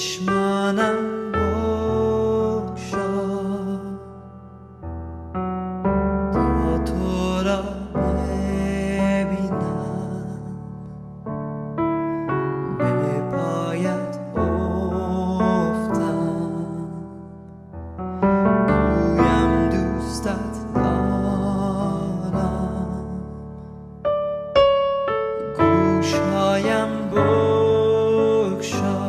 چشمانم بگشا تا تو را ببینم، به پایت افتم، گویم دوستت دارم، گوشهایم بگشا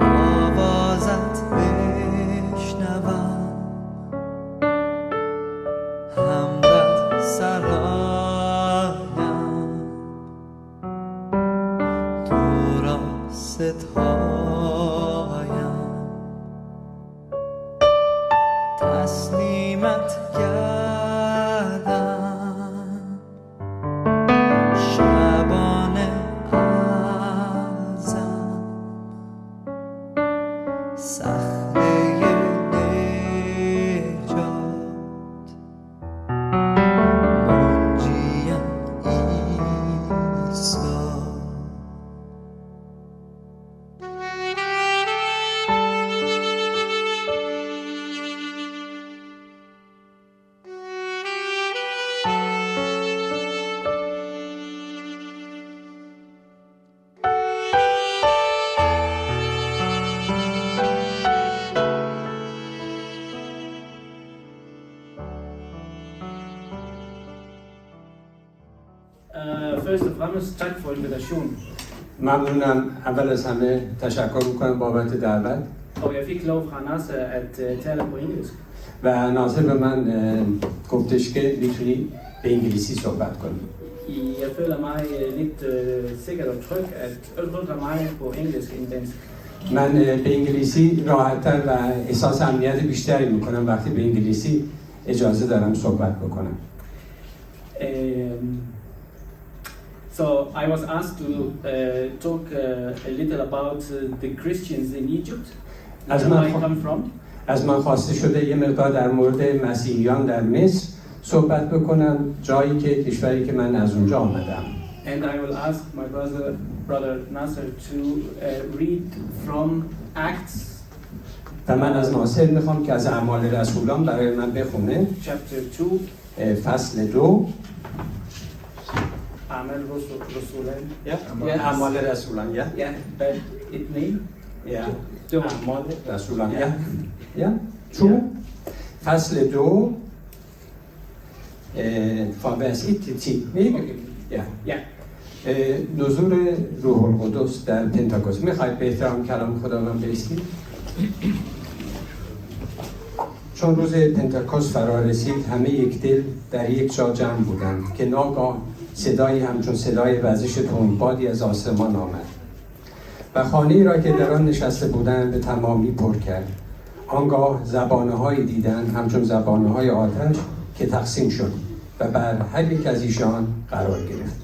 آوازت بشنوم، همراه سرایم تو را ستایم، تسلیمت کردم شبانه ازم، صخره نجات منجیم عیسی. Først og fremmest tak for invitationen. ممنونم. اول از همه تشکر میکنم بابت دعوت Og jeg fik lov fra Nasser at tale på engelsk. و ناصر به من گفتش که میتونی به انگلیسی صحبت کنی. Jeg føler mig lidt sikker og tryg at udtrykke mig på engelsk end dansk. من به انگلیسی راحت‌تر و احساس امنیت بیشتری میکنم وقتی به انگلیسی اجازه دارم صحبت بکنم. So I was asked to talk a little about the Christians in Egypt, where I come from. از من خواسته شده یه مقدار در مورد مسیحیان در مصر صحبت بکنم، جایی که کشوری که من از اونجا آمدم. And I will ask my brother Nasser to read from Acts. و من از ناصر میخوام که از اعمال رسولان برای من بخونه. Chapter 2. فصل 2. اعمال رسولان. اعمال رسولان. Yeah, but it name. اعمال رسولان. چون فصل 2 فاوس 1-10 نزول روح القدس در پنتاکوست. میخواید به احترام کلام خداوند بایستید؟ چون روز پنتاکوست فرا رسید همه یک دل در یک جا جمع بودند که ناگاه صدایی همچون صدای وزش تندبادی از آسمان آمد و خانه‌ای را که در آن نشسته بودند به تمامی پر کرد. آنگاه زبانه‌هایی دیدند همچون زبانه‌های آتش که تقسیم شد و بر هر یک از ایشان قرار گرفت.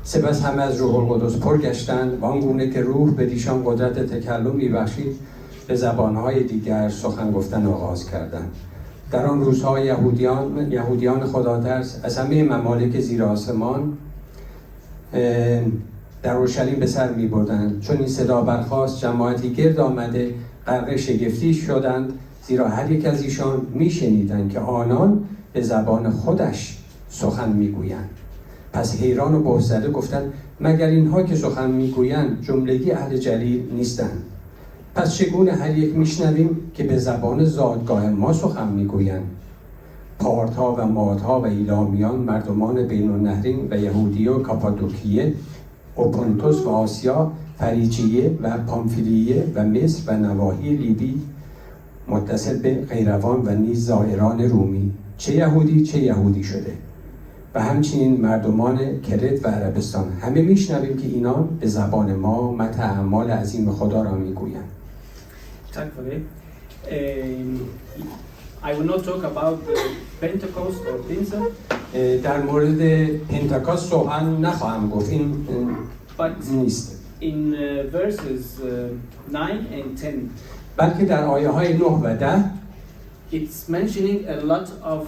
سپس همه از روح القدس پر گشتند و آنگونه که روح به ایشان قدرت تکلم می‌بخشید به زبانهای دیگر سخن گفتن آغاز کردند. در آن روزها یهودیان خداترس از همه ممالک زیر آسمان در اورشلیم به سر می بردند. چون این صدا برخاست جماعتی گرد آمده غرق شگفتی شدند، زیرا هر یک از ایشان می شنیدند که آنان به زبان خودش سخن می گویند. پس حیران و بهت‌زده گفتند مگر اینها که سخن می گویند جملگی اهل جلیل نیستند؟ پس چگونه هر یک میشنویم که به زبان زادگاه ما سخن میگویند؟ پارتها و مادها و ایلامیان، مردمان بین النهرین و یهودیه و کاپادوکیه و پونتوس و آسیا، فریجیه و پامفیلیه و مصر و نواحی لیبی متصل به قیروان و نیز زائران رومی، چه یهودی شده و همچنین مردمان کرت و عربستان، همه میشنویم که اینان به زبان ما متن اعمال عظیم خدا را میگویند. Tak for det. I will not talk about Pentecost or Pinsa. در مورد پنتاکوست سخن نخواهم گفت، این نیست. In verses 9 and 10. بلکه در آیه های 9 و 10 it's mentioning a lot of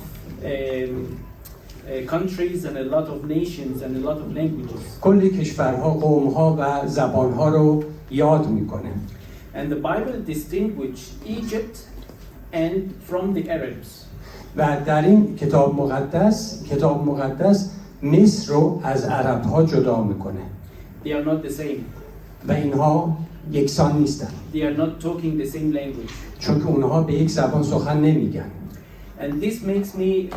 countries and a lot of nations and a lot of languages. کلی کشورها، قومها و زبانها رو یاد میکنه. And the Bible distinguished Egypt and from the Arabs. و در این کتاب مقدس مصر رو از عربها جدا میکنه. They are not the same. و اینها یکسان نیستن. They are not talking the same language. چون که اونها به یک زبان سخن نمیگن. And this makes me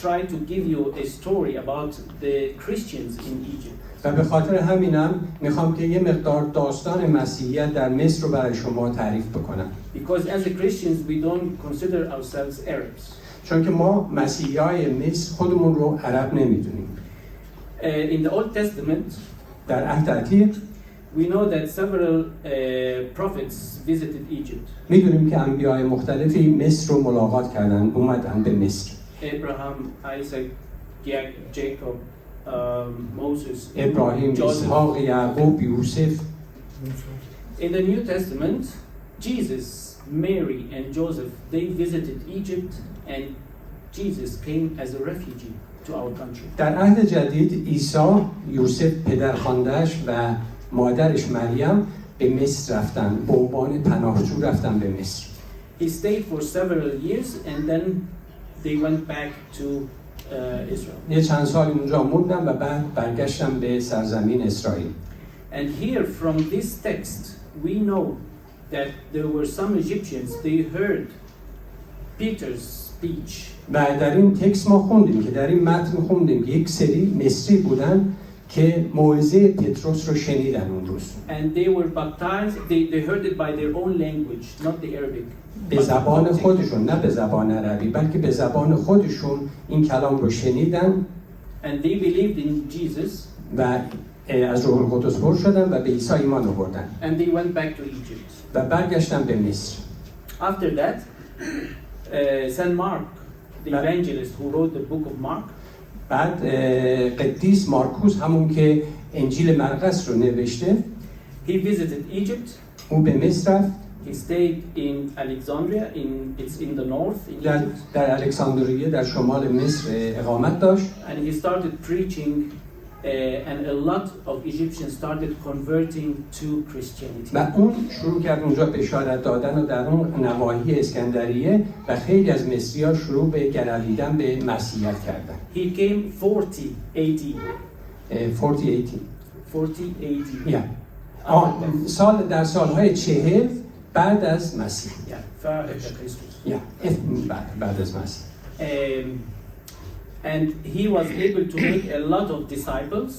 try to give you a story about the Christians in Egypt. و به خاطر همینم میخوام که یه مقدار داستان مسیحیت در مصر رو برای شما تعریف بکنم. Because as the Christians we don't consider ourselves Arabs. چون که ما مسیحیای مصر خودمون رو عرب نمیدونیم. In the Old Testament در عهد عتیق we know that several prophets visited Egypt. میدونیم که انبیاء مختلفی مصر رو ملاقات کردن، اومدن به مصر. Abraham, Isaac, Jacob, Moses, ابراهیم، اسحاق، یعقوب، یوسف. In the New Testament, Jesus, Mary and Joseph, they visited Egypt and Jesus came as a refugee to our country. در عهد جدید عیسی، یوسف پدرخوانده‌اش و مادرش مریم به مصر رفتن، به عنوان پناهجو رفتن به مصر. He stayed for several years and then they went back to Israel. یه چند سال اونجا موندن و بعد برگشتن به سرزمین اسرائیل. And here from this text we know that there were some Egyptians, they heard Peter's speech. و در این تکست ما خوندیم که در این متن خوندیم که یک سری مصری بودن که موعظه پتروس رو شنیدن اون روز. And they were baptized, they heard it by their own language, not the Arabic. به زبان خودشون، نه به زبان عربی، بلکه به زبان خودشون این کلام رو شنیدن. And they believed in Jesus. و از روح القدس پر شدن و به عیسی ایمان آوردن. And they went back to Egypt. و برگشتن به مصر. After that, Saint Mark, the evangelist who wrote the book of Mark, بعد قدیس مارکوس همون که انجیل مرقس رو نوشته، he visited Egypt. او به مصر رفت. He stayed in Alexandria, it's in the north in Egypt. در الکساندریه در شمال مصر اقامت داشت. And he started preaching and a lot of Egyptians started converting to Christianity. و اون شروع کرد اونجا بشارت دادن و در اون نواحی اسکندریه و خیلی از مصری‌ها شروع به گرویدن به مسیحیت کردن. He came 40 AD. 40 AD. سال در سالهای 40 بعد از مسیح. بعد از مسیح. And he was able to make a lot of disciples.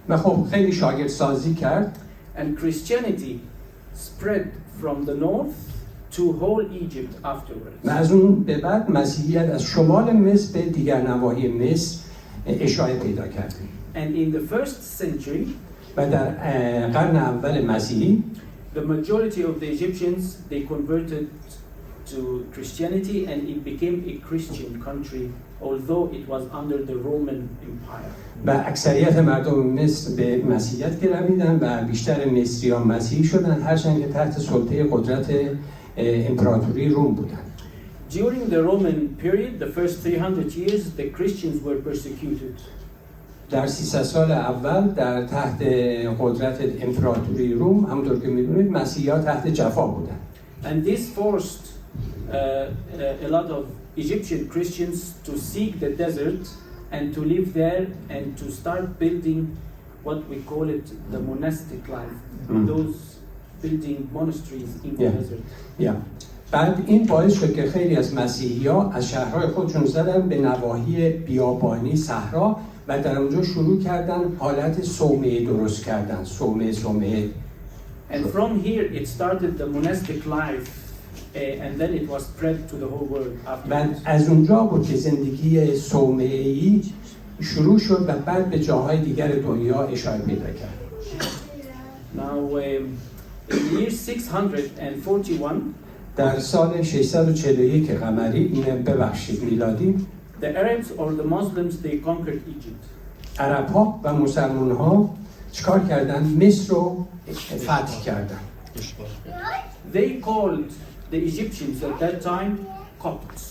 و خب خیلی شاگرد سازی کرد. And Christianity spread from the north to whole Egypt afterwards. و از اون به بعد مسیحیت از شمال مصر به دیگر نواحی مصر اشاعه پیدا کرد. And in the first century, و در قرن اول مسیحی the majority of the Egyptians they converted to Christianity and it became a Christian country although it was under the Roman Empire. و اکثریت مردم مصر به مسیحیت گرویدن و بیشتر مصریان مسیحی شدن هرچند که تحت سلطه قدرت امپراتوری روم بودن. During the Roman period, the first 300 years, the Christians were persecuted. در 300 سال اول در تحت قدرت امپراتوری روم همونطور که می‌دونید مسیحی‌ها تحت جفا بودن. And this forced a lot of Egyptian Christians to seek the desert and to live there and to start building what we call it the monastic life. Those building monasteries in the desert. بعد این باعث شد که خیلی از مسیحی‌ها از شهرهای خودشون زدن به نواحی بیابانی صحرا و در اونجا شروع کردن حالت صومعه درست کردن. صومعه. And from here it started the monastic life and then it was spread to the whole world after. و از اونجا بود که زندگی صومعه‌ای شروع شد و بعد به جاهای دیگر دنیا اشاره پیدا کرد. Now in the year 641 در سال 641 قمری میلادی the Arabs or the Muslims they conquered Egypt. عرب‌ها و مسلمان‌ها چیکار کردن؟ مصر رو فتح کردن. They called the Egyptians at that time Copts.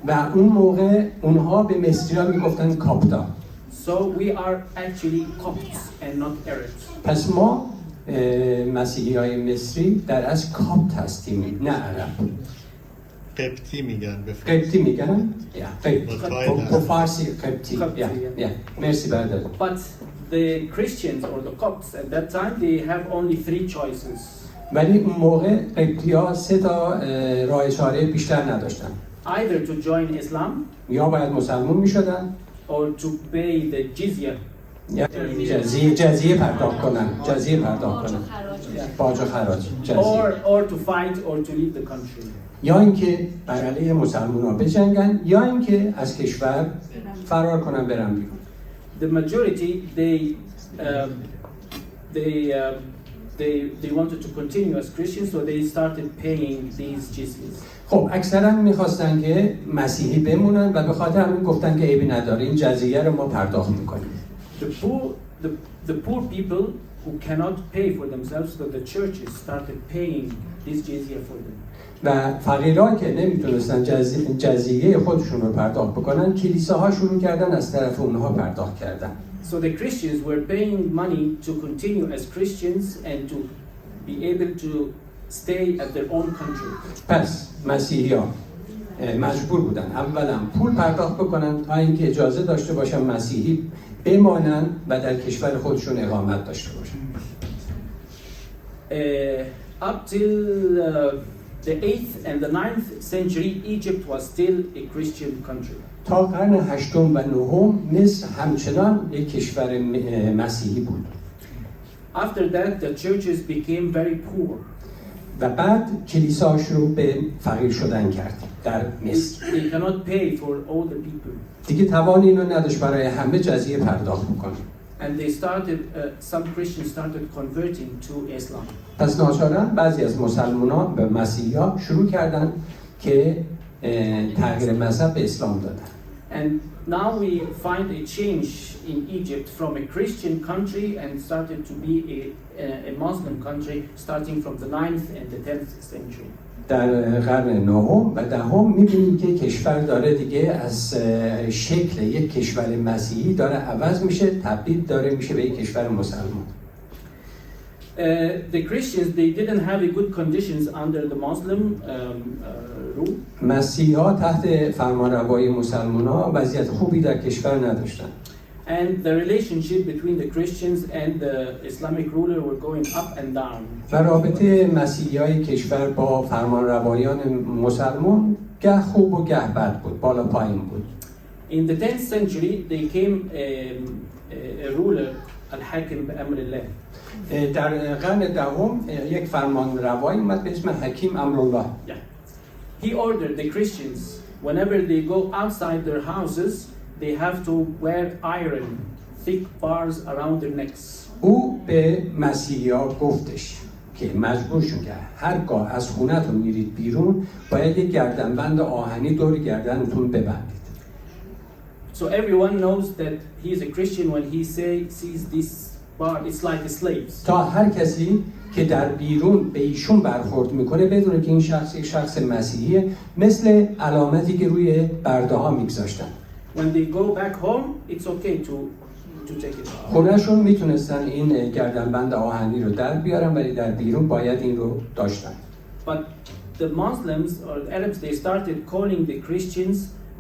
و اون موقع اونها به مصری‌ها میگفتن کاپتا. So we are actually Copts and not Arabs. پس ما مسیحی‌های مصری در اصل کاپت هستیم، نه عرب. قبطی میگن به قبطی میگن؟ با فارسی قبطی. مرسی برادر. But the Christians or the Copts at that time, they have only 3 choices. ولی اون موقع قبطی‌ها 3 تا راه چاره بیشتر نداشتن. Either to join Islam یا باید مسلمان میشدن or to pay the jizya. یا جزیه پرداخت کنن، باج و خراج، Or to fight or to leave the country. یا اینکه بر علیه مسلمان‌ها بجنگن یا اینکه از کشور فرار کنن برن بیرون. The majority they wanted to continue as Christians, so they started paying these jizyas. خب اکثرا میخواستن که مسیحی بمونن و به خاطر همین گفتن که عیبی نداره این جزیه رو ما پرداخت میکنیم. The poor people who cannot pay for themselves, so the churches started paying this jizya for them. و فقیران که نمیتونستن جزیه خودشون رو پرداخت بکنن، کلیساها شروع کردن از طرف اونها پرداخت کردن. So the Christians were paying money to continue as Christians and to be able to stay at their own country. پس مسیحی‌ها مجبور بودن اولا پول پرداخت بکنن تا اینکه اجازه داشته باشن مسیحی بمانن و در کشور خودشون اقامت داشته باشن. Up till the 8th and the 9th century, Egypt was still a Christian country. تا قرن هشتم و نهم مصر همچنان یک کشور مسیحی بود. After that, the churches became very poor. و بعد کلیساش رو به فقیر شدن کرد در مصر. They cannot pay for all the people. دیگه توان اینو نداشت برای همه جزیه پرداخت بکنه. And they started, some Christians started converting to Islam. پس ناچارا بعضی از مسلمانان به مسیحی‌ها شروع کردن که تغییر مذهب به اسلام دادن. And now we find a change in Egypt from a Christian country and started to be a Muslim country starting from the 9th and the 10th century. در قرن نهم و دهم می‌بینیم که کشور داره دیگه از شکل یک کشور مسیحی داره عوض میشه، تبدیل داره میشه به یک کشور مسلمان. The Christians, they didn't have a good conditions under the Muslim rule. مسیحی‌ها تحت فرمانروایی مسلمان‌ها وضعیت خوبی در کشور نداشتن. And the relationship between the Christians and the Islamic ruler were going up and down. و رابطه مسیحی‌های کشور با فرمانروایان مسلمان گه خوب و گه بد بود، بالا پایین بود. In the 10th century, they came a ruler, al-Hakim bi-amr Allah. در قرن دهم یک فرمانروایی اومد به اسم حکیم امرالله. He ordered the Christians, whenever they go outside their houses, they have to wear iron, thick bars around their necks. او به مسیحی‌ها گفتش که مجبورشون کرد هرگاه از خونه‌تون میرید بیرون باید یک گردنبند آهنی دور گردنتون ببندید. So everyone knows that he is a Christian when he sees this bar. It's like a slaves. تا هر کسی که در بیرون به ایشون برخورد میکنه بدونه که این شخص یک شخص مسیحیه، مثل علامتی که روی برده ها میگذاشتن. When they go back home, it's okay to take it off. خونه‌شون میتونستن این گردنبند آهنی رو در بیارن ولی در بیرون باید این رو داشتن. But the Muslims or the Arabs, they started calling the Christians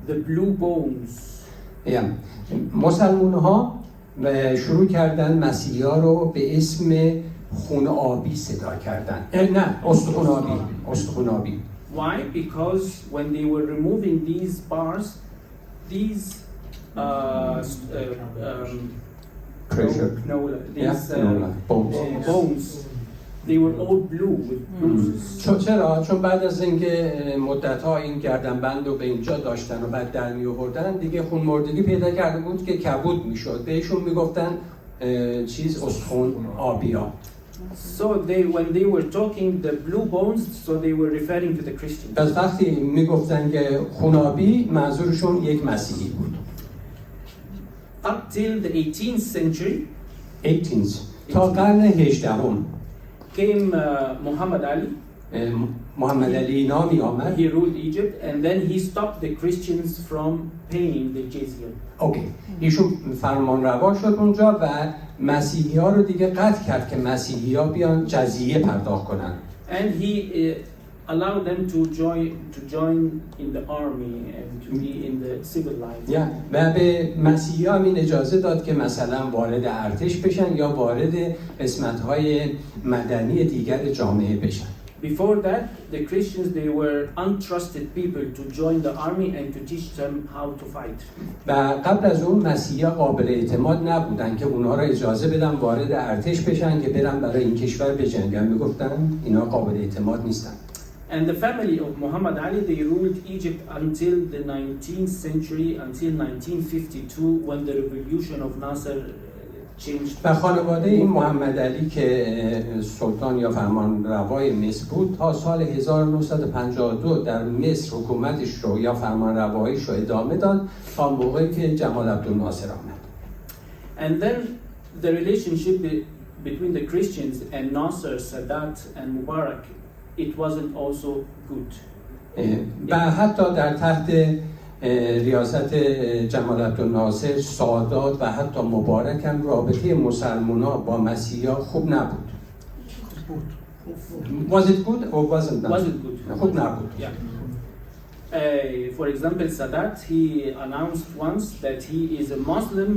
the blue bones. مسلمان‌ها شروع کردن مسیحی‌ها رو به اسم خون آبی صدا کردن. نه، استخون آبی. Why? Because when they were removing these bars, these pressure. Bones, they were all blue with bruises. چرا؟ چون بعد از اینکه مدت‌ها این گردنبند رو به اینجا داشتن و بعد در می‌آوردن دیگه خون مردگی پیدا کرده بود که کبود می‌شد. بهشون میگفتن استخون آبیا. So when they were talking the blue bones, so they were referring to the Christians. پس وقتی میگفتن که خونابی منظورشون یک مسیحی بود. Up till the 18th century, تا قرن 18م came Muhammad Ali. محمد علی اینا می آمد. He ruled Egypt and then he stopped the Christians from paying the jizya. اوکی. ایشون فرمان روا شد اونجا و مسیحی ها رو دیگه قطع کرد که مسیحی ها بیان جزیه پرداخت کنن. And he allowed them to join in the army and to be in the civil life. و به مسیحی ها این اجازه داد که مثلا وارد ارتش بشن یا وارد قسمت‌های مدنی دیگر جامعه بشن. Before that, the Christians, they were untrusted people to join the army and to teach them how to fight. و قبل از اون مسیحی‌ها قابل اعتماد نبودن که اونها را اجازه بدن وارد ارتش بشن که برن برای این کشور بجنگن. میگفتن اینا قابل اعتماد نیستن. And the family of Muhammad Ali, they ruled Egypt until the 19th century, until 1952, when the revolution of Nasser changed. و خانواده این محمد علی که سلطان یا فرمانروای مصر بود تا سال 1952 در مصر حکومتش رو یا فرمانرواییش رو ادامه داد تا موقعی که جمال عبدالناصر آمد. And then the relationship between the Christians and Nasser, Sadat and Mubarak, it wasn't also good. و حتی در تحت ریاست جمال عبدالناصر، سادات و حتی مبارک هم رابطه مسلمان‌ها با مسیحی‌ها خوب نبود. Was it good or wasn't it? Wasn't good. خوب نبود. Yeah. For example, Sadat, he announced once that he is a Muslim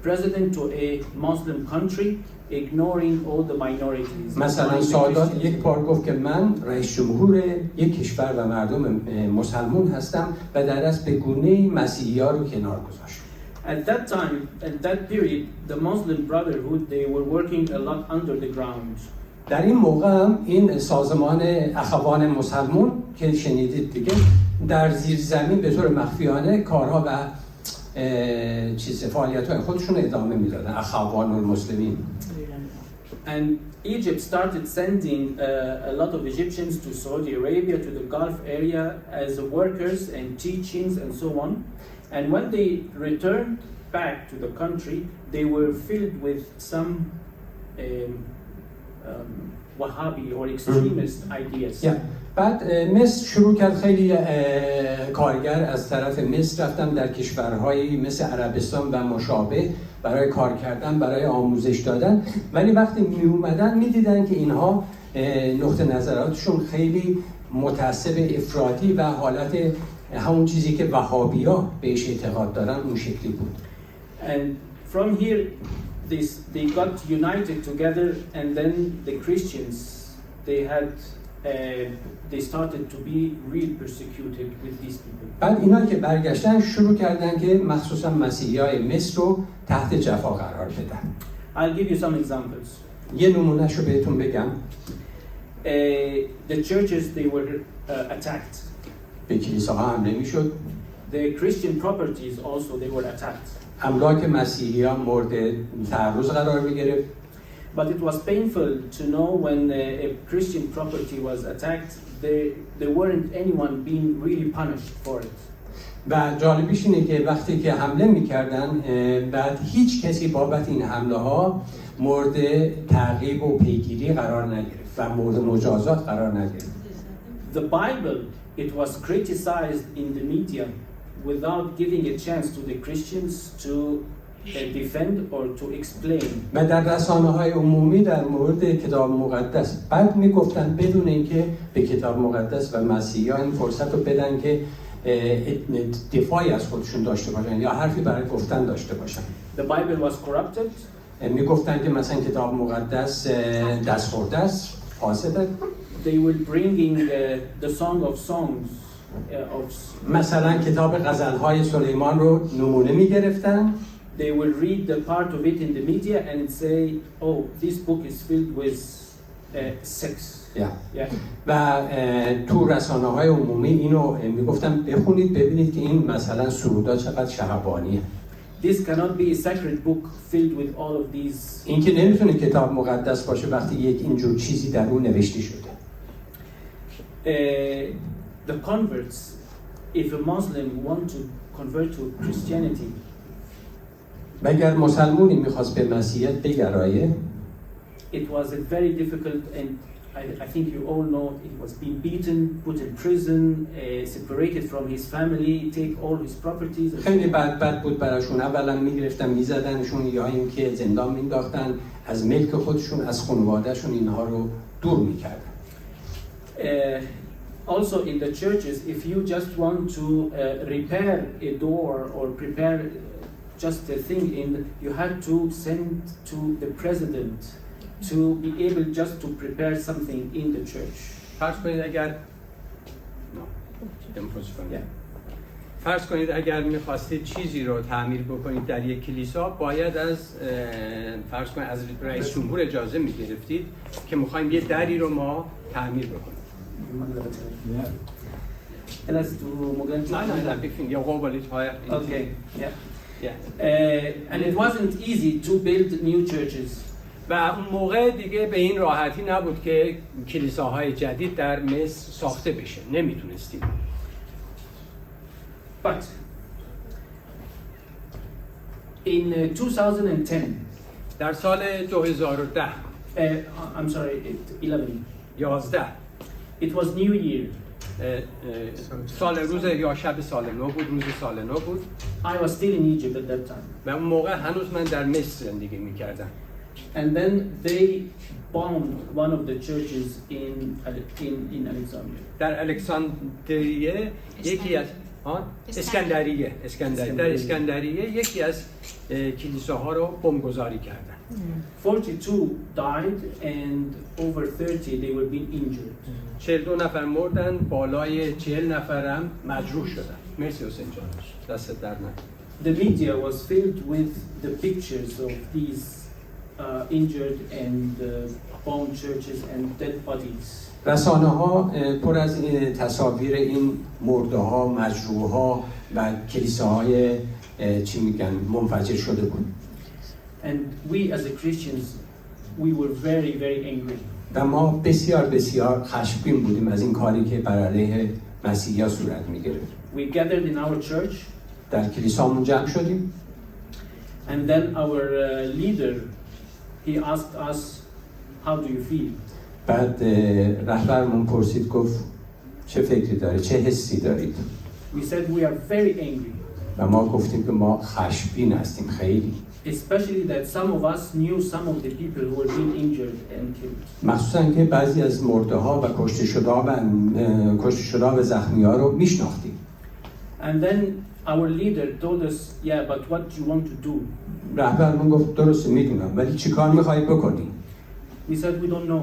president to a Muslim country, ignoring all the minorities. مثلا سادات یک بار گفت که من رئیس جمهور یک کشور و مردم مسلمان هستم و در اصل به گونه‌ای مسیحی‌ها رو کنار گذاشت. At that time, at that period, the Muslim Brotherhood, they were working a lot under the ground. در این موقع هم این سازمان اخوان مسلمان که شنیدید دیگه در زیر زمین به طور مخفیانه کارها و فعالیت‌های خودشون ادامه میدادن. اخوان المسلمین. And Egypt started sending a lot of Egyptians to Saudi Arabia, to the Gulf area as workers and teachings and so on. And when they returned back to the country, they were filled with some Wahhabi or extremist ideas. بعد مصر شروع کرد خیلی کارگر از طرف مصر رفتن در کشورهایی مثل عربستان و مشابه برای کار کردن، برای آموزش دادن، ولی وقتی می اومدن می دیدن که اینها نقطه نظراتشون خیلی متعصب افراطی و حالت همون چیزی که وهابی‌ها بهش اعتقاد دارن اون شکلی بود. And from here they got united together, and then the Christians they started to be real persecuted with these people. بعد اینا که برگشتن شروع کردن که مخصوصا مسیحیای مصر رو تحت جفا قرار بدن. I'll give you some examples. یه نمونهشو بهتون بگم. The churches, they were attacked. به کلیساها حمله میشد. The Christian properties also, they were attacked. املاک مسیحیان مورد تعرض قرار میگرفت. But it was painful to know when a Christian property was attacked, there weren't anyone being really punished for it. و جالبیش اینه که وقتی که حمله میکردن بعد هیچ کسی بابت این حمله ها مورد تعقیب و پیگیری قرار نگرفت و مورد مجازات قرار نگرفت. The Bible, it was criticized in the media without giving a chance to the Christians to defend or to explain. و در رسانه‌های عمومی در مورد کتاب مقدس بعد میگفتن بدون اینکه به کتاب مقدس و مسیحیان این فرصت رو بدن که دفاعی از خودشون داشته باشن یا حرفی برای گفتن داشته باشن. The Bible was corrupted. میگفتن که مثلا کتاب مقدس دستخورده است، فاسده. They were bringing the Song of Songs مثلا کتاب غزل‌های سلیمان رو نمونه می‌گرفتن. They will read the part of it in the media and say, oh, this book is filled with sex. و تو رسانه‌های عمومی اینو میگفتن بخونید ببینید که این مثلا سرودا چقدر شهوانیه. This cannot be a sacred book filled with all of these. این که نمیتونه کتاب مقدس باشه وقتی یک اینجور چیزی در اون نوشته شده. The converts, if a Muslim want to convert to Christianity, و اگر مسلمانی میخواست به مسیحیت بگرایه it was a very difficult and I think you all know he was being beaten, put in prison, separated from his family, take all his properties. خیلی بد بود براشون. اولا میگرفتن میزدنشون یا اینکه زندان مینداختن، از ملک خودشون، از خانوادهشون اینها رو دور میکردن. Also in the churches, if you just want to repair a door or prepare just a thing in, you had to send to the president to be able just to prepare something in the church. فرض کنید اگر می‌خواستید چیزی رو تعمیر بکنید در یک کلیسا، باید از فرض کنید از رئیس جمهور اجازه می‌گرفتید که می‌خوایم یه دری رو ما تعمیر بکنیم. Okay, yeah. And it wasn't easy to build new churches. و اون موقع دیگه به این راحتی نبود که کلیساهای جدید در مصر ساخته بشه، نمیتونستیم. But in 2010, در سال 2010 I'm sorry, 11 it was New Year. سال روز یا شب سال نو بود، روز سال نو بود. I was still in Egypt at that time. و اون موقع هنوز من در مصر زندگی می‌کردم. And then they bombed one of the churches in Alexandria. در الکساندریه یکی از اسکندریه در اسکندریه یکی از کلیساها رو بمبگذاری کردن. 42 died and over 30 they were being injured. 42 نفر مردن، بالای 40 نفرم مجروح شدن. مرسی حسین جان، دست در نکنه. The media was filled with the pictures of these injured and bombed churches and dead bodies. رسانه ها پر از تصاویر این مرده ها، مجروح ها و کلیساهای چی میگن منفجر شده بود. And we as a Christians we were very very angry. و ما بسیار خشمگین بودیم از این کاری که بر علیه مسیحی‌ها صورت می‌گرفت. We gathered in our church. در کلیسامون جمع شدیم. And then our leader he asked us, how do you feel? بعد رهبرمون پرسید، گفت چه فکری داری، چه حسی دارید؟ We said we are very angry. و ما گفتیم که ما خشمگین هستیم خیلی. Especially that some of us knew some of the people who were being injured and killed. مخصوصاً که بعضی از مرده ها و کشته شده و زخمی ها رو میشناختیم. And then our leader told us, yeah, but what do you want to do? رهبرمون گفت درسته میدونم، ولی چیکار میخواید بکنی؟ We said we don't know.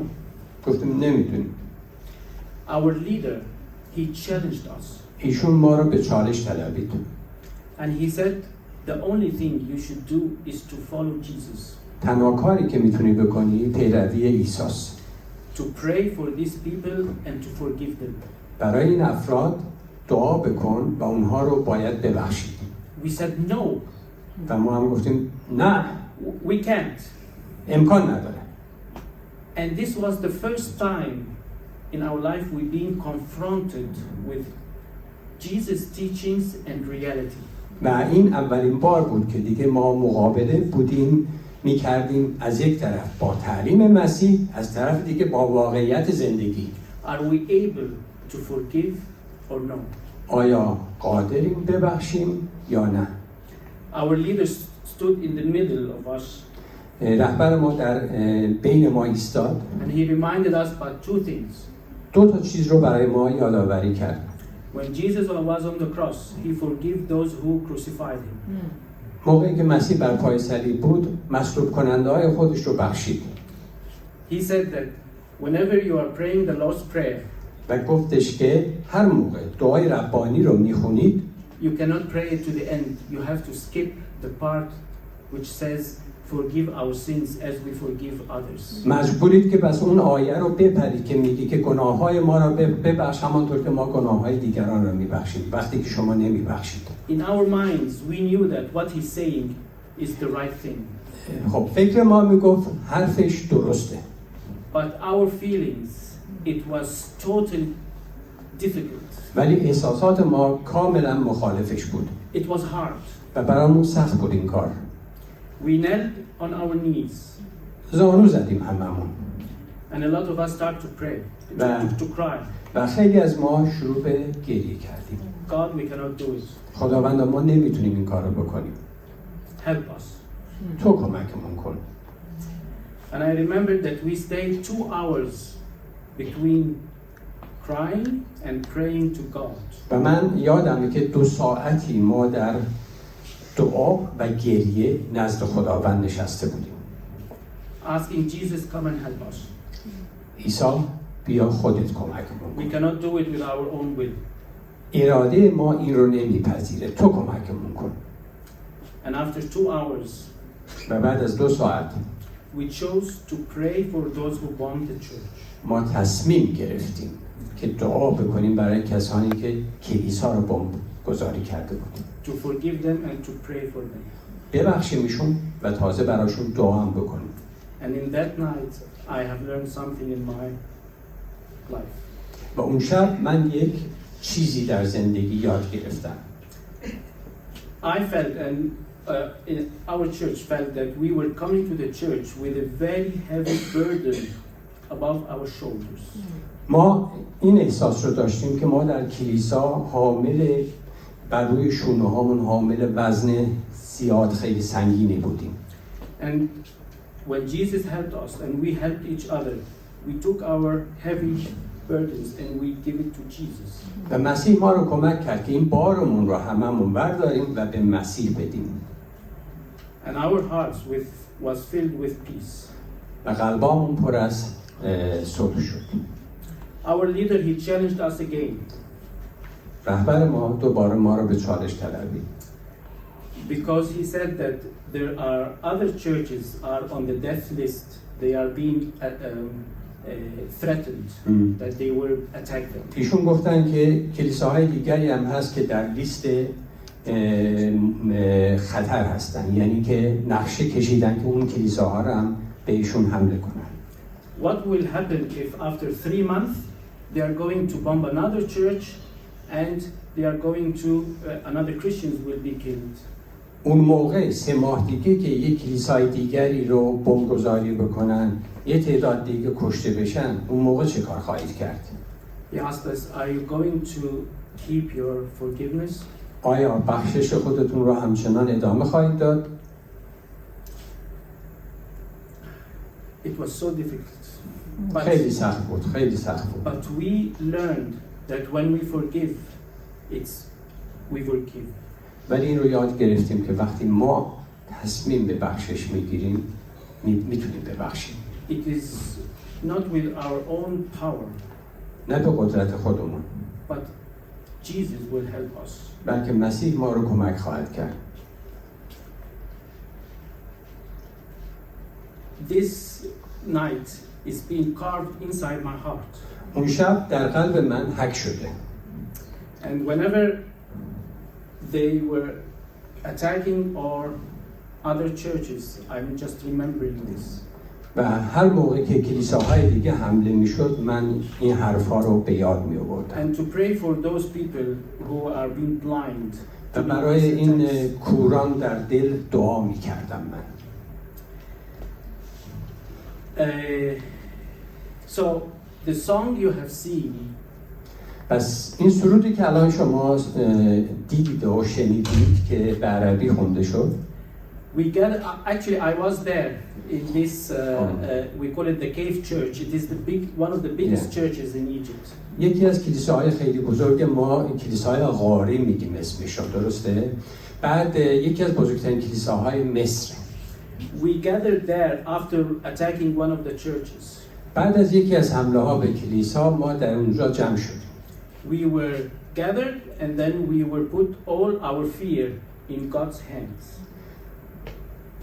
گفتیم نمیدونیم. Our leader, he challenged us. ایشون ما رو به چالش طلبید. And he said the only thing you should do is to follow Jesus. تنها کاری که میتونی بکنی پیروی عیسی است. To pray for these people and to forgive them. برای این افراد دعا بکن و اونها رو باید ببخشید. We said no. و ما هم گفتیم نه. We can't. امکان نداره. And this was the first time in our life we being confronted with Jesus' teachings and reality. و این اولین بار بود که دیگه ما مقابله بودیم میکردیم از یک طرف با تعلیم مسیح، از طرف دیگه با واقعیت زندگی. Are we able to forgive or no? آیا قادریم ببخشیم یا نه؟ Our leader stood in the middle of us. رهبر ما در بین ما ایستاد. And he reminded us about two things. دو تا چیز رو برای ما یادآوری کرد. When Jesus was on the cross, he forgave those who crucified him. موقعی که مسیح بر پای صلیب بود، مصلوب کننده‌های خودش رو بخشید. He said that whenever you are praying the Lord's prayer, و گفتش که هر موقع دعای ربانی رو میخونید، you cannot pray it to the end. You have to skip the part which says forgive our sins as we forgive others. مجبورید که بس اون آیه رو بپرید که میگی که گناههای ما را ببخش همانطور که ما گناههای دیگران را میبخشید، وقتی که شما نمیبخشید. In our minds we knew that what he's saying is the right thing. خب فکر ما میگفت حرفش درسته. But our feelings, it was totally difficult. ولی احساسات ما کاملا مخالفش بود. It was hard. و برامون سخت بود این کار. We knelt on our knees. زانو زدیم هممون. And a lot of us start to pray, to cry. و خیلی از ما شروع به گریه کردیم. God, we cannot do it. خداوند ما نمیتونیم این کار رو بکنیم. Help us. تو کمکمون کن. And I remember that we stayed 2 hours between crying and praying to God. و من یادمه که 2 ساعتی ما در دعا و گریه نزد خداوند نشسته بودیم. Asking Jesus, come and help us. عیسی بیا خودت کمکمون We کن. cannot do it with our own will. اراده ما این رو نمیپذیره. تو کمکمون کن. And after 2 hours, و بعد از 2 ساعت we chose to pray for those who bombed the church. ما تصمیم گرفتیم که دعا بکنیم برای کسانی که کلیسا رو بمب گذاری کرده بودیم. To forgive them and to pray for them. ببخشیمشون و تازه براشون دعا هم بکنیم. And in that night, I have learned something in my life. و اون شب من یک چیزی در زندگی یاد گرفتم. I felt, and in our church felt, that we were coming to the church with a very heavy burden above our shoulders. ما این احساس رو داشتیم که ما در کلیسا حامل بر روی شونه هامون حامل وزن زیاد خیلی سنگینی بودیم. And when Jesus helped us and we helped each other, we took our heavy burdens and we give it to Jesus. و مسیح ما رو کمک کرد که این بارمون رو هممون برداریم و به مسیح بدیم. And our hearts was filled with peace. و قلبامون پر از صلح شد. Our leader, he challenged us again. رهبر ما دوباره ما رو به چالش طلبید. Because he said that there are other churches are on the death list. They are being threatened that they will attack them. ایشون گفتن که کلیساهای دیگری هم هست که در لیست خطر هستن، یعنی که نقشه کشیدن که اون کلیساها رو هم به ایشون حمله کنن. What will happen if after 3 months they are going to bomb another church and they are going to another Christians will be killed? اون موقع 3 ماه دیگه که یک کلیسای دیگری رو بمبگذاری بکنن، یه تعداد دیگه کشته بشن، اون موقع چه کار خواهید کرد؟ He asked us, are you going to keep your forgiveness? آیا بخشش خودتون رو همچنان ادامه خواهید داد؟ It was so difficult. خیلی سخت بود، خیلی سخت بود. But we learned that when we forgive, we forgive. ولی این رو یاد گرفتیم که وقتی ما تصمیم به بخشش میگیریم میتونیم ببخشیم. It is not with our own power. نه به قدرت خودمون. But Jesus will help us. بلکه مسیح ما رو کمک خواهد کرد. This night is being carved inside my heart. اون شب در قلب من حک شده. And whenever they were attacking or other churches, I'm just remembering this. و هر موقع که کلیساهای دیگه حمله میشد من این حرفا رو به یاد می آوردم. And to pray for those people who are being blind. و برای این کوران در دل دعا می کردم من. So the song you have seen. پس این سرودی که الان شما دیدید و شنیدید که به عربی خونده شد. We get actually I was there in this we call it the cave church. It is one of the biggest churches in Egypt. یکی از کلیساهای خیلی بزرگ ما کلیسای غاری میگیم اسمش، درسته؟ بعد یکی از بزرگترین کلیساهای مصر. We gathered there after attacking one of the churches. بعد از یکی از حمله ها به کلیسا ما در اونجا جمع شدیم. We were gathered and then we were put all our fear in God's hands.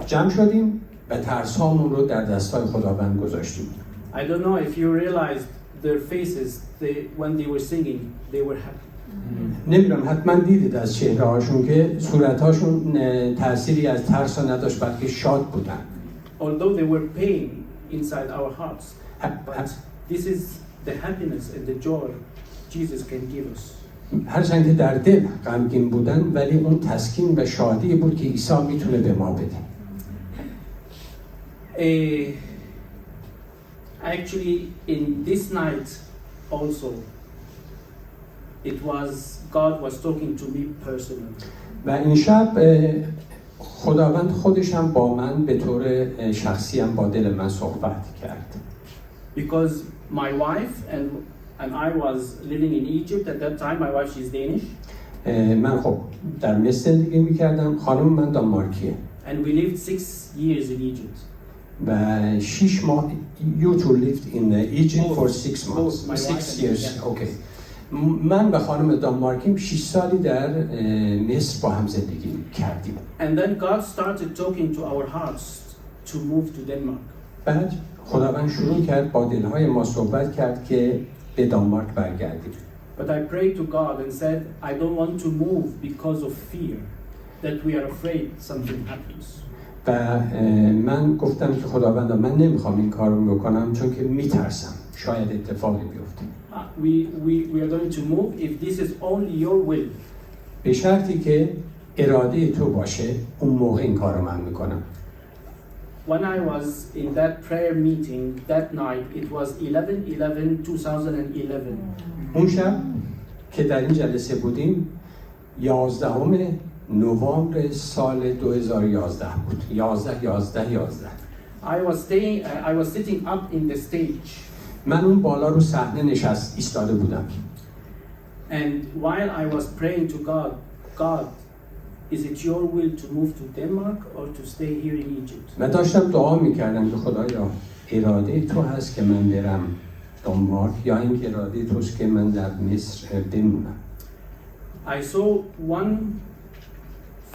جمع شدیم و ترسامون رو در دستای خداوند گذاشتیم. I don't know if you realized their faces when they were singing, they were happy. نمیدونم حتما دیدید از چهره هاشون که صورت هاشون تأثیری از ترس نداشت بلکه شاد بودن. Although there were pain inside our hearts, but this is the happiness and the joy Jesus can give us. هرچند که در دل غمگین بودن ولی اون تسکین و شادی بود که عیسی میتونه به ما بده. Actually, in this night also, it was God was talking to me personally. و این شب خداوند خودش هم با من به طور شخصی هم با دل من صحبت کرد. Because my wife and I was living in Egypt at that time. My wife, she's Danish. من خب در مصر زندگی می‌کردم، خانم من دانمارکیه. And we lived 6 years in Egypt. و 6 ماه you two lived in Egypt for 6 months. My 6 wife years. and- Okay. من و خانم دانمارکیم 6 سالی در مصر با هم زندگی کردیم. And then God started talking to our hearts to move to Denmark. بعد خداوند شروع کرد با دلهای ما صحبت کرد که به دانمارک برگردیم. But I prayed to God and said, I don't want to move because of fear, that we are afraid something happens. و من گفتم که خداوند من نمیخوام این کار رو بکنم چون که میترسم شاید اتفاقی بیفته. We are going to move if this is only your will. به شرطی که اراده تو باشه اون موقع این کار رو من میکنم. When I was in that prayer meeting that night, it was 11/11/2011. اون شب که در این جلسه بودیم 11 نوامبر سال 2011 بود. 11. I was sitting up in the stage, من اون بالا رو صحنه ایستاده بودم. and while I was praying to God, is it your will to move to Denmark or to stay here in Egypt? و داشتم دعا میکردم که خدایا اراده تو هست که من برم دانمارک یا این اراده توست که من در مصر بمونم. I saw one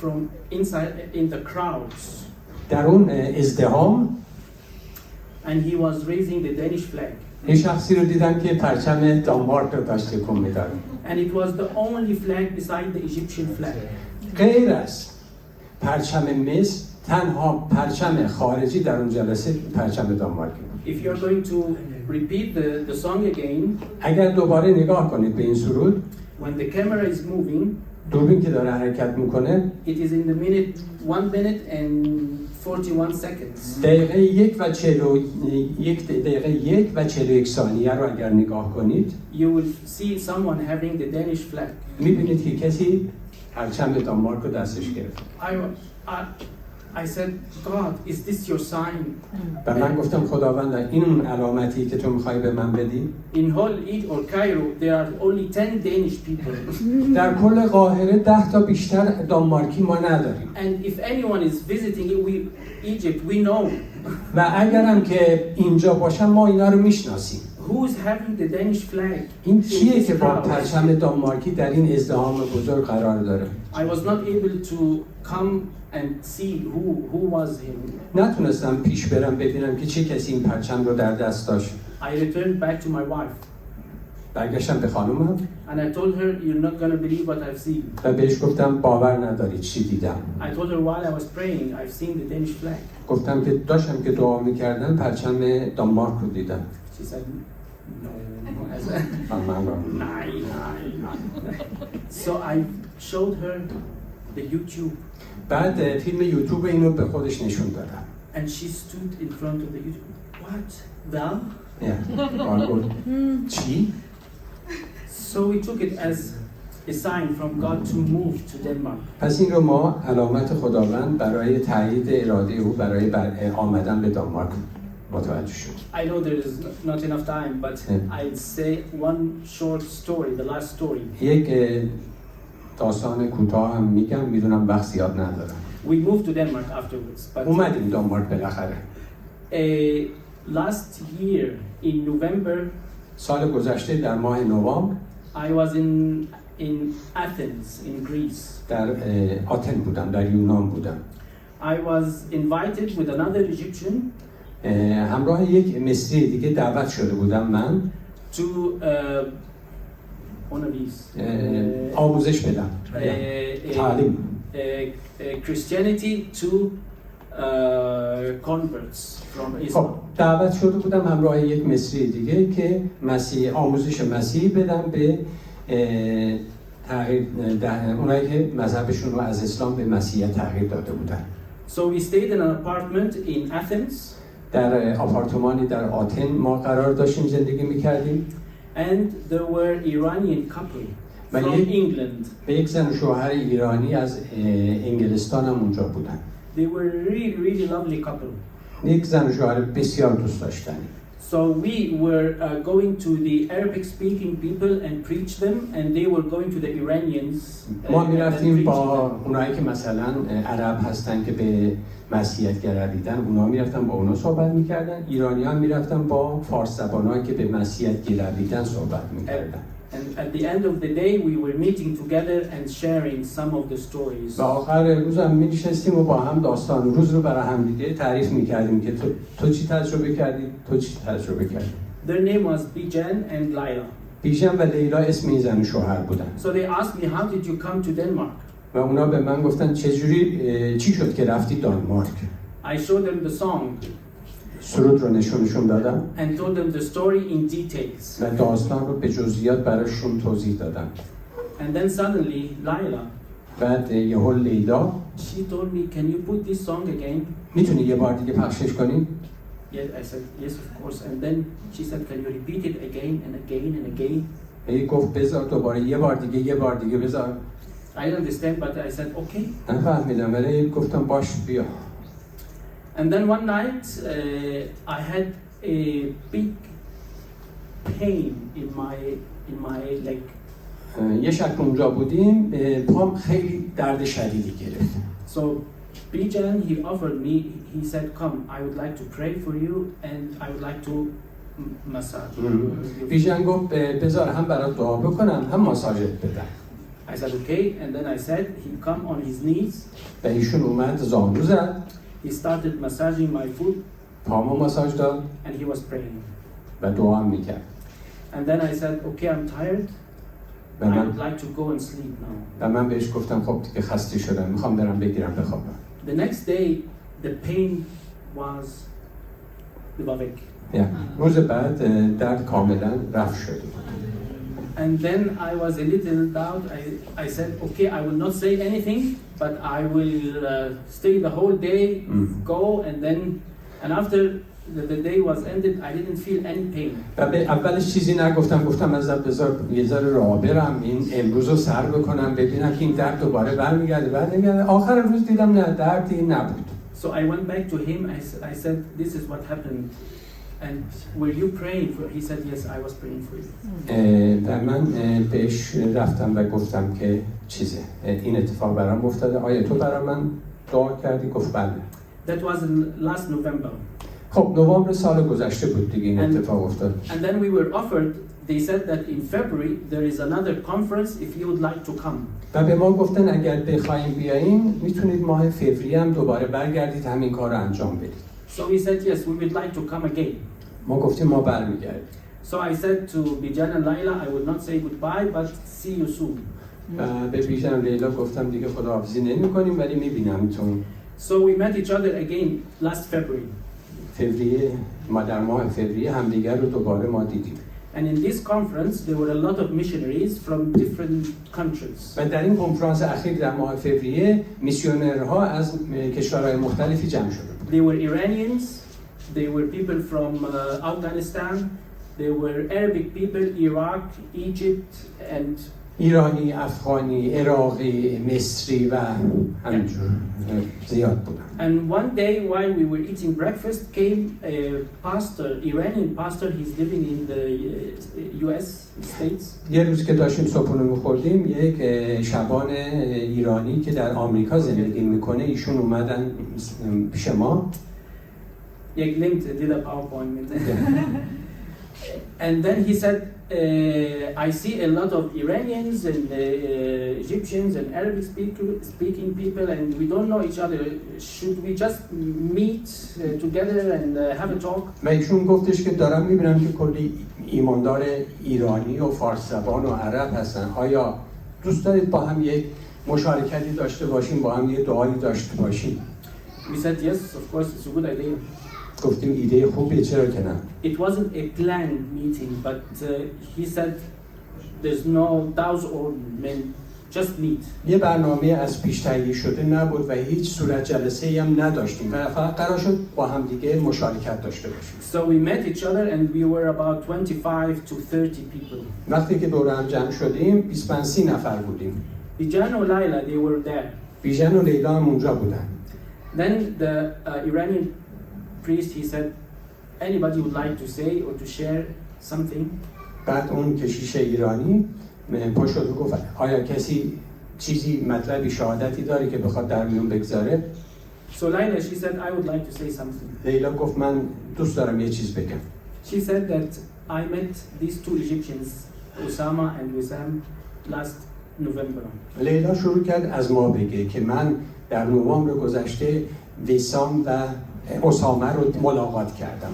from inside in the crowds, در اون ازدحام and he was raising the Danish flag, یه شخصی رو دیدم که پرچم دانمارک رو داشت تکون میداد. and it was the only flag beside the Egyptian flag. غیر از پرچم مصر تنها پرچم خارجی در اون جلسه پرچم دانمارک بود. If you're going to repeat the song again, اگر دوباره نگاه کنید به این سرود، when the camera is moving, دوربین که داره حرکت میکنه it is in the minute 1 minute and 41 seconds. دقیقه 1 و 41 ثانیه رو اگر نگاه کنید You will see someone having the Danish flag. میبینید که کسی پرچم دانمارک رو دستش گرفت. I said, God, is this your sign? و من گفتم خداوند این اون علامتی که تو میخوای به من بدی؟ In whole Eid or Cairo, there are only 10 Danish people. در کل قاهره 10 تا بیشتر دانمارکی ما نداریم. And if anyone is visiting Egypt, we know. و اگرم که اینجا باشن ما اینا رو میشناسیم. Who is having the Danish flag? این in کیه this که با crowd? پرچم دانمارکی در این ازدحام بزرگ قرار داره؟ I was not able to come and see who was him. نتونستم پیش برم ببینم که چه کسی این پرچم رو در دست داشت. I returned back to my wife. برگشتم به خانومم And I told her, you're not going to believe what I've seen. و بهش گفتم باور نداری چی دیدم. I told her while I was praying, I've seen the Danish flag. گفتم که داشتم که دعا میکردم پرچم دانمارک رو دیدم. She said, no. من رو So I showed her the YouTube, بعد فیلم یوتیوب اینو به خودش نشون دادم. and she stood in front of the YouTube. What? Well? چی؟ So we took it as a sign from God to move to Denmark. پس این رو ما علامت خداوند برای تایید اراده او برای آمدن به دانمارک متوجه شد. I know there is not enough time, but I'll say one short story, the last story. یک داستان کوتاه هم میگم، میدونم وقت زیاد ندارم. We moved to Denmark afterwards, but اومدیم دانمارک بالاخره. last year in November, سال گذشته در ماه نوامبر I was in Athens, in Greece. در آتن بودم، در یونان بودم. I was invited with another Egyptian همراه یک مصری دیگه دعوت شده بودم من to one of these آموزش بدم، تعلیم. Christianity to converts from Islam. خب دعوت شده بودم همراه یک مصری دیگه که آموزش مسیحی بدم به تغییر اونایی که مذهبشون رو از اسلام به مسیحیت تغییر داده بودن. So we stayed in an apartment in Athens. در آپارتمانی در آتن ما قرار داشتیم زندگی میکردیم. And there were Iranian couple و from England. یک زن و شوهر ایرانی از انگلستان هم اونجا بودن. They were really lovely couple. یک زن و شوهر بسیار دوست داشتنی. So we were going to the Arabic speaking people and preach them, and they were going to the Iranians. ما and میرفتیم preaching با them. اونایی که مثلا عرب هستن که به مسیحیت گرویدن، اونا میرفتن با اونا صحبت میکردن. ایرانیان میرفتن با فارس زبانایی که به مسیحیت گرویدن صحبت میکردن. And at the end of the day, we were meeting together and sharing some of the stories. و آخر روز هم می‌نشستیم و با هم داستان روز رو برای هم دیگه تعریف می‌کردیم که تو چی تجربه کردی، تو چی تجربه کردی. Their name was Bijan and Laila. بیژن و لیلا اسم این زن و شوهر بودن. So they asked me, how did you come to Denmark? و اونا به من گفتن چی شد که رفتی دانمارک؟ I showed them the song سرود رو نشونشون دادم and told them the story in details. و داستان رو به جزئیات براشون توضیح دادم. And then suddenly, Laila, بعد یهو لیلا she told me, can you put this song again? میتونی یه بار دیگه پخشش کنی؟ Yes, I said, yes, of course. And then she said, can you repeat it again and again and again? هی گفت بذار دوباره یه بار دیگه بذار. I didn't understand, but I said, okay. نفهمیدم ولی گفتم باش بیا. And then one night, I had a big pain in my leg. یه شب اونجا بودیم پام خیلی درد شدیدی گرفت. So Bijan, he offered me, he said, come, I would like to pray for you and I would like to massage you. بیژن گفت بذار هم برات دعا بکنم هم ماساژت بدم. I said, okay, and then I said, he come on his knees. و ایشون اومد زانو زد. He started massaging my foot پامو ماساژ داد and he was praying. و دعا هم میکرد. And then I said, okay, I'm tired. و I من would like to go and sleep now. و من بهش گفتم خب دیگه خسته شدم میخوام برم بگیرم بخوابم. The next day, the pain was weg. روز بعد درد کاملا رفت شد. And then I was a little doubt. I said, okay, I will not say anything, but I will stay the whole day, go, and after the day was ended, I didn't feel any pain. و به اولش چیزی گفتم ازم بذار یه ذره راه برم این امروز رو سر بکنم ببینم که این درد دوباره برمیگرده. آخر روز دیدم نه دردی نبود. So I went back to him. I said, this is what happened. And were you praying for? He said, yes, I was praying for you. و من بهش رفتم و گفتم که این اتفاق برام افتاده. آیا تو برای من دعا کردی؟ گفت بله. That was last November. خب نوامبر سال گذشته بود دیگه این اتفاق افتاد. And then we were offered, they said that in February there is another conference if you would like to come. و به ما گفتن اگر بخوایم بیاییم میتونید ماه فوریه هم دوباره برگردید همین کار رو انجام بدید. So we said yes, we would like to come again. ما گفتیم ما برمیگردیم. So I said to Bijan and Laila, I would not say goodbye, but see you soon. و به بیژن و لیلا گفتم دیگه خداحافظی نمی‌کنیم ولی می‌بینمتون. So we met each other again last February. فوریه ما در ماه فوریه همدیگر رو دوباره ما دیدیم. And in this conference there were a lot of missionaries from different countries. و در این کنفرانس اخیر در ماه فوریه میسیونرها از کشورهای مختلفی جمع شده بودند. They were Iranians, they were people from Afghanistan, they were Arabic people, Iraq, Egypt and ایرانی، افغانی، عراقی، مصری و همینجور زیاد بودن. And one day while we were eating breakfast came a pastor, Iranian pastor, he's living in the US States. یه روز که داشتیم صبحونه می‌خوردیم یک شبان ایرانی که در آمریکا زندگی میکنه ایشون اومدن پیش ما. یک link did a PowerPoint. And then he said, I see a lot of Iranians and Egyptians and Arabic speaking people and we don't know each other. Should we just meet together and have a talk? و ایشون گفتش که دارم میبینم که کلی ایماندار ایرانی و فارس زبان و عرب هستن. آیا دوست دارید با هم یک مشارکتی داشته باشیم، با هم یه دعایی داشته باشیم؟ We said yes, of course, it's a good idea. گفتیم ایده خوبیه چرا که نه. It wasn't a planned meeting, but he said there's no doubts or just meet. یه برنامه از پیش تهیه شده نبود و هیچ صورت جلسه‌ای هم نداشتیم و فقط قرار شد با هم دیگه مشارکت داشته باشیم. So we met each other and we were about 25 to 30 people. وقتی که دور هم جمع شدیم 25 نفر بودیم. Bijan or Laila, they were there. بیژن و لیلا هم اونجا بودن. Then the Iranian priest, he said, anybody would like to say or to share something? بعد اون کشیش ایرانی پا شد و گفت آیا کسی چیزی مطلبی شهادتی داره که بخواد در میون بگذاره؟ So Laila, she said, I would like to say something. لیلا گفت من دوست دارم یه چیز بگم. She said that I met these two Egyptians, Osama and Wesam, last November. لیلا شروع کرد از ما بگه که من در نوامبر گذشته وسام و اسامه رو ملاقات کردم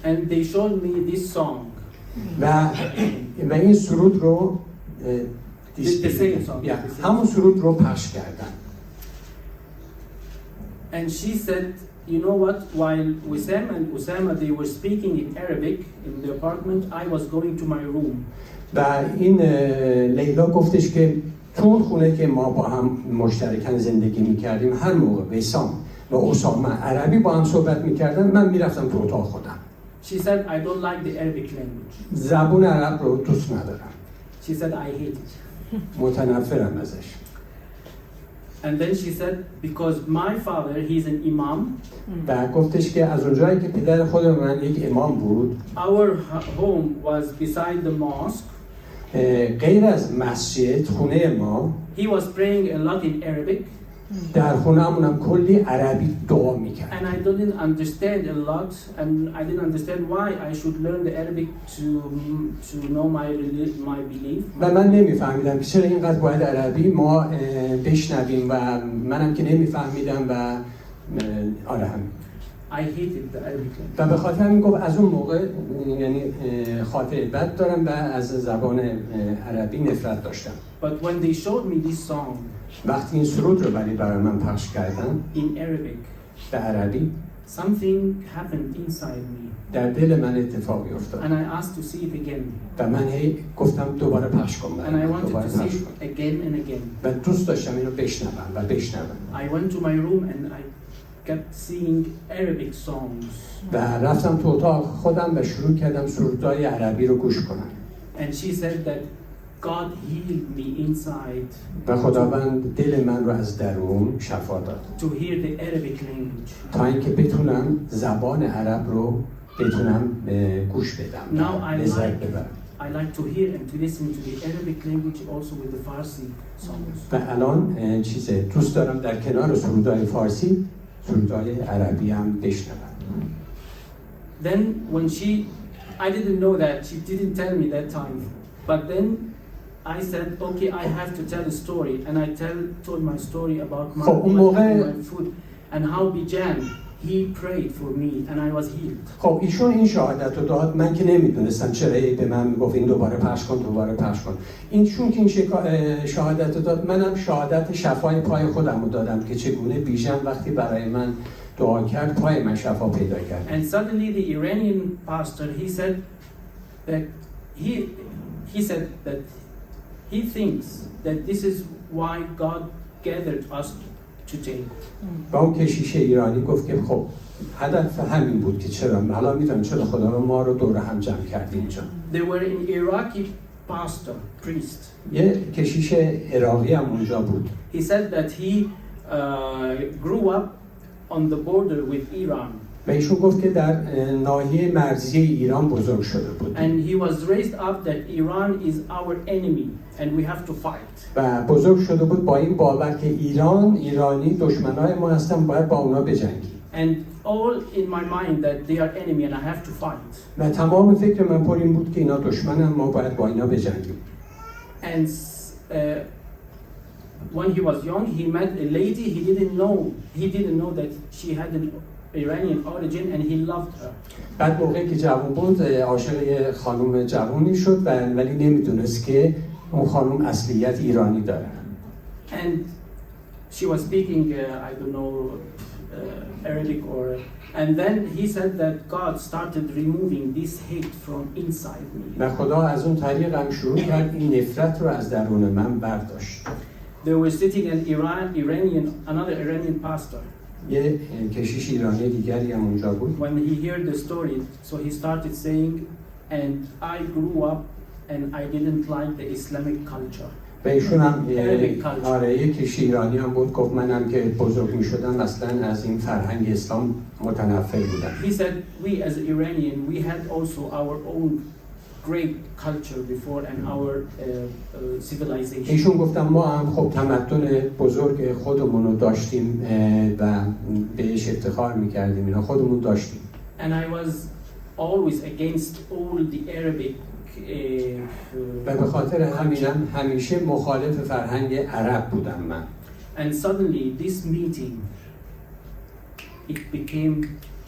And they showed me this song. و این سرود رو The same song. همون سرود رو پخش کردن. And she said, you know what, while Wesam and Osama, they were speaking in Arabic in the apartment, I was going to my room. و این لیلا گفتش که تو اون خونه که ما با هم مشترکاً زندگی میکردیم هر موقع وسام و اسامه عربی با هم صحبت میکردن من میرفتم تو اتاق خودم. She said, I don't like the Arabic language. زبون عرب رو دوست ندارم. She said, I hate it. متنفرم ازش. And then she said, because my father, he's an imam. و گفتش که از اونجایی که پدر خود من یک امام بود، Our home was beside the mosque. غیر از مسجد خونه ما He was praying a lot in Arabic. در خونه‌مون هم کلی عربی دعا میکرد. And I didn't understand a lot, and I didn't understand why I should learn the Arabic to know my belief. و من نمیفهمیدم که چرا اینقدر باید عربی ما بشنویم و منم که نمیفهمیدم و آره همین. I hated the Arabic language. و به خاطر همین گفت از اون موقع یعنی خاطره بد دارم و از زبان عربی نفرت داشتم. But when they showed me this song وقتی این سرود رو برای من پخش کردن in Arabic, به عربی something happened inside me. در دل من اتفاقی افتاد. And I asked to see it again. و من هی گفتم دوباره پخش کن. And I wanted to see it again and again. و دوست داشتم اینو بشنوم و بشنوم. I went to my room and I kept singing Arabic songs. و رفتم تو اتاق خودم و شروع کردم سرودهای عربی رو گوش کنم. And she said that God healed me inside. و خداوند دل من رو از درون شفا داد. To hear the Arabic language. تا اینکه بتونم زبان عرب رو بتونم گوش بدم. Now لذت ببرم. I like to hear and to listen to the Arabic language also with the Farsi songs. و الان دوست دارم در کنار سرودهای فارسی سرودهای عربی هم بشنوم. Then when I didn't know that, she didn't tell me that time. But then I said, okay, I have to tell a story. And I told my story about my food and how Bijan, he prayed for me and I was healed. خب ایشون این شهادت رو داد. من که نمیدونستم چرا به من میگفت این دوباره پخش کن. اینشون که این شهادت رو داد، منم شهادت شفای پای خودم رو دادم که چگونه بیژن وقتی برای من دعا کرد پای من شفا پیدا کرد. And suddenly the Iranian pastor, he said that he thinks that this is why God gathered us today. با اون کشیش ایرانی گفت که خب هدف همین بود که چرا الان میدونم چرا خدا ما رو دور هم جمع کرد اینجا. There were an Iraqi pastor, priest. یه کشیش عراقی هم اونجا بود. He said that he grew up on the border with Iran. و ایشون گفت که در ناحیه مرزی ایران بزرگ شده بود. And he was raised up that Iran is our enemy and we have to fight. و بزرگ شده بود با این باور که ایرانی دشمنای ما هستن باید با اونا بجنگیم. And all in my mind that they are enemy and I have to fight. و تمام فکر من پر این بود که اینا دشمنن ما باید با اینا بجنگیم. And when he was young he met a lady he didn't know that she had an Iranian origin and he loved her. بعد موقعی که جوان بود عاشق خانم جوانی شد ولی نمیدونست که اون خانم اصلیت ایرانی داره. And she was speaking I don't know Arabic or. And then he said that God started removing this hate from inside me. و خدا از اون طریق هم شروع کرد این نفرت رو از درون من برداشت. There was sitting another Iranian pastor. یه کشیش ایرانی دیگری هم اونجا بود. When he heard the story, so he started saying, and I grew up and I didn't like the Islamic culture. و ایشون هم یه کشیش ایرانی هم بود، گفت منم که بزرگ می شدم اصلا از این فرهنگ اسلام متنفر بودم. He said, we as Iranian, we had also our own great culture before and our civilization. ایشون گفتم ما هم خب تمدن بزرگ خودمون رو داشتیم و بهش افتخار می‌کردیم، اینا خودمون داشتیم. And I was always against all the Arabic و به خاطر همینم همیشه مخالف فرهنگ عرب بودم من. And suddenly this meeting it became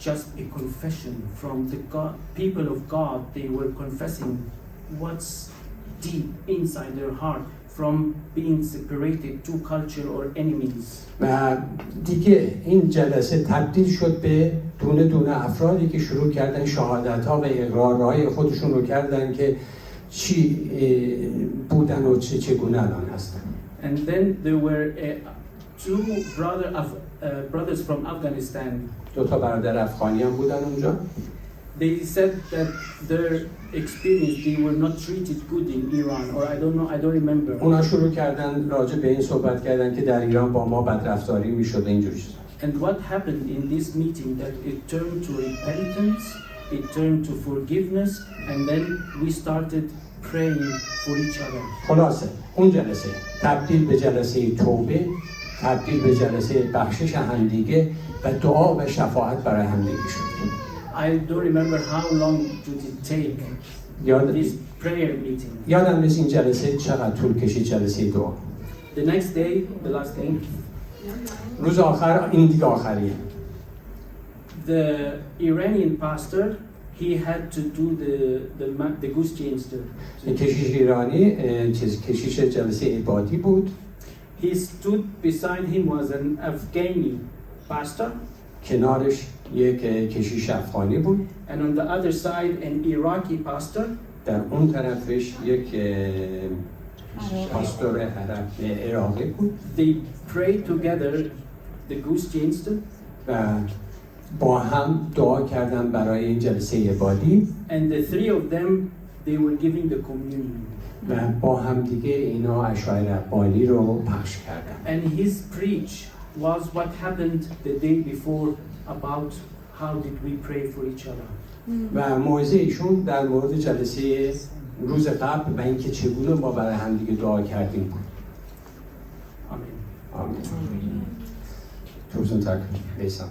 just a confession from the people of God. They were confessing what's deep inside their heart from being separated two culture or enemies. و دیگه این جلسه تبدیل شد به دونه دونه افرادی که شروع کردن شهادت‌ها و اقرارهای خودشون رو کردن که چی بودن و چگونه الان هستن. And then there were two brothers from Afghanistan. دو تا برادر افغانی هم بودن اونجا. They said that their experience they were not treated good in Iran or I don't know, I don't remember. اونا شروع کردن راجع به این صحبت کردن که در ایران با ما بدرفتاری میشد اینجوری چیزا. And what happened in this meeting that it turned to repentance, it turned to forgiveness, and then we started praying for each other. خلاصه اون جلسه تبدیل به جلسه توبه، تبدیل به جلسه بخشش همدیگه و دعا و شفاعت برای همدیگه شد. I don't remember how long did it take this prayer meeting. یادم نیست این جلسه چقدر طول کشید جلسه دعا. The next day, the last day. روز آخر این دیگه آخریه. The Iranian pastor he had to do the goose change. کشیش ایرانی کشیش جلسه عبادی بود. He stood beside him was an Afghani pastor. کنارش یک کشیش افغانی بود. And on the other side an Iraqi pastor. در اون طرفش یک پاستور عراقی بود. They prayed together the goose changed. و با هم دعا کردن برای این جلسه عبادی. And the three of them they were giving the communion. و با هم دیگه اینا عشای ربانی رو پخش کردن. And his preach was what happened the day before about how did we pray for each other. و موعظه ایشون در مورد جلسه روز قبل و اینکه چگونه ما برای هم دیگه دعا کردیم بود. آمین. آمین. Tusind tak, وسام.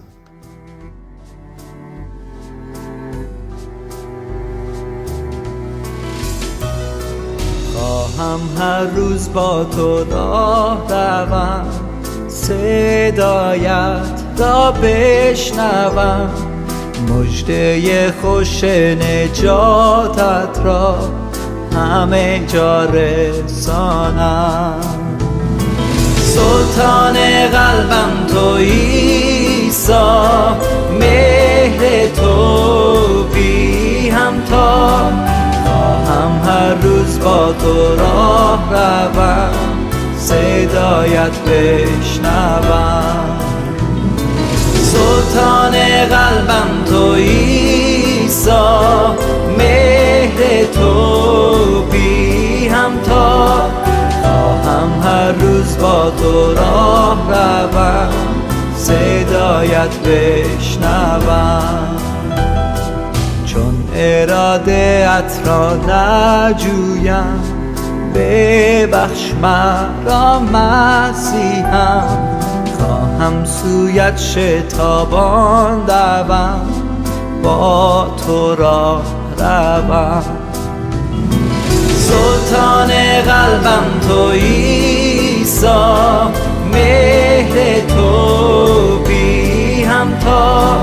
خواهم هر روز با تو راه روم، صدایت را بشنوم، مژده خوش نجاتت را همه جا رسانم. سلطان قلبم تو عیسی، مهر تو بی همتا، خواهم هر روز با تو راه روم، صدایت بشنوم. سلطان قلبم تو عیسی، مهر تو بی همتا، خواهم هر روز با تو راه روم، صدایت بشنوم. چون اراده‌ات را نجویم، ببخش مرا مسیحم، خواهم سویت شتابان دوم، با تو راه روم. سلطان قلبم تو عیسی، مهر تو بی همتا،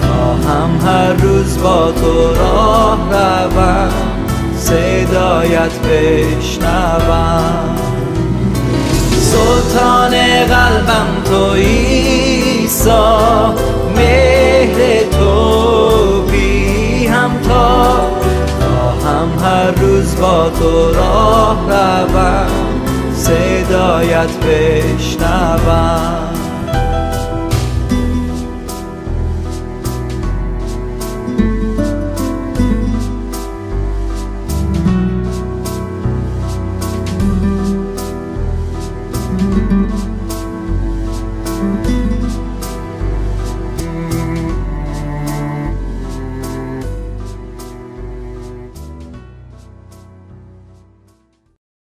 خواهم هر روز با تو راه روم، صدایت بشنوم. سلطان قلبم تو عیسی، تو راه روم، صدایت بشنوم.